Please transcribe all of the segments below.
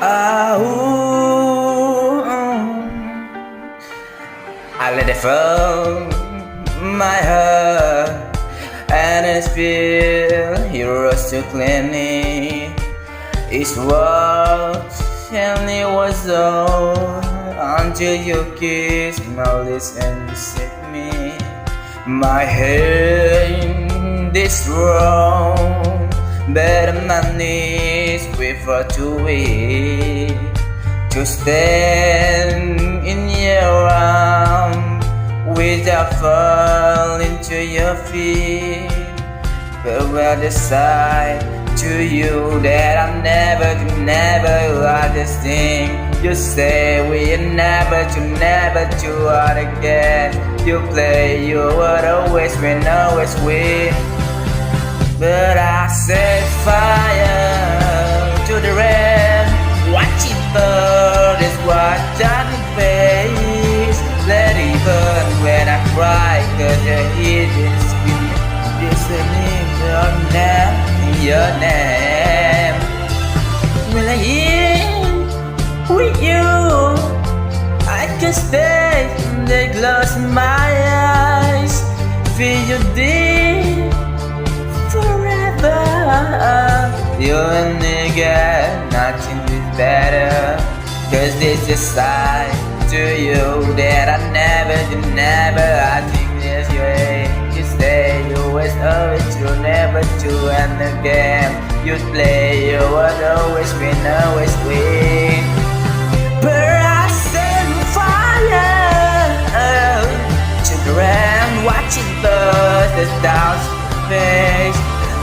Ah, I let it flow my heart, and it's feel heroes to claim me. It's what and it was all until you kissed my lips and you set me. My head is wrong, but my knees prefer to wait, to stand in your arms without falling to your feet. But we'll decide to you that I'm never understand. You say we're never to out again. You play, you would always win, always win. But I set fire to the rain. Watch it burn, is what I face. Let it burn when I cry, cause the heat is listening your name. When I am with you, I can stay in the glass in my eyes. Feel you deep forever. You and me get nothing is better. Cause this is side to you that I never. I think this way. You say you always true, never to end the game. You play, you would always win, always win. But I set fire to the rain, watch it burn, the doubts face.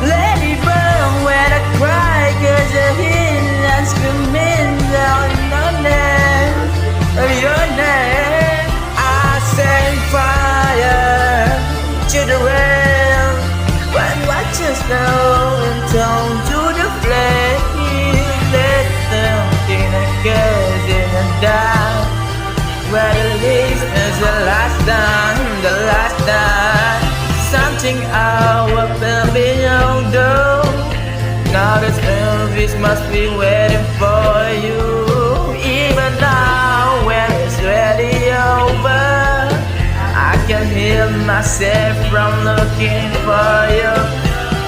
Let it burn when I cry, cause the heat and screaming down your name, your name. I set fire to the rain, when watches snow and turn to the flame. Let them in a curse in the dark, where the least is the last time, something out of the beyond door. Now the service must be waiting for you. Even now when it's ready over, I can hear myself from looking for you.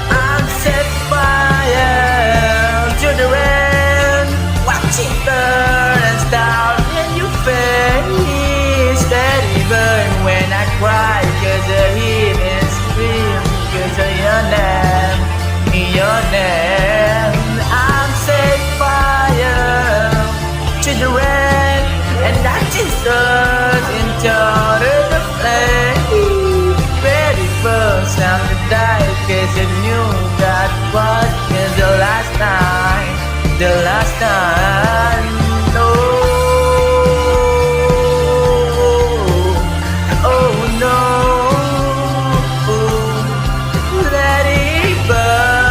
I'm set fire to the rain, watch it burn and start in your face. Let it burn when I cry, cause the heat is real, cause of your name, your name. I'm set fire to the rain, and I just turn into the flame. Ready for some to die, cause you knew that was the last time, the last time. No. Oh no. Let it burn.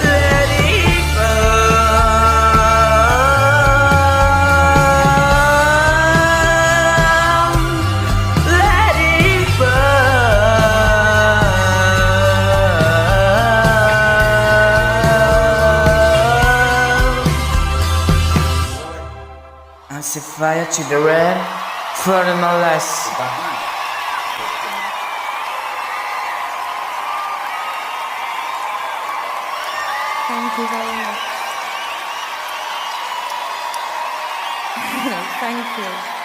Let it burn. Let it burn. I set fire to the red, further no less. Thank you very much. Thank you.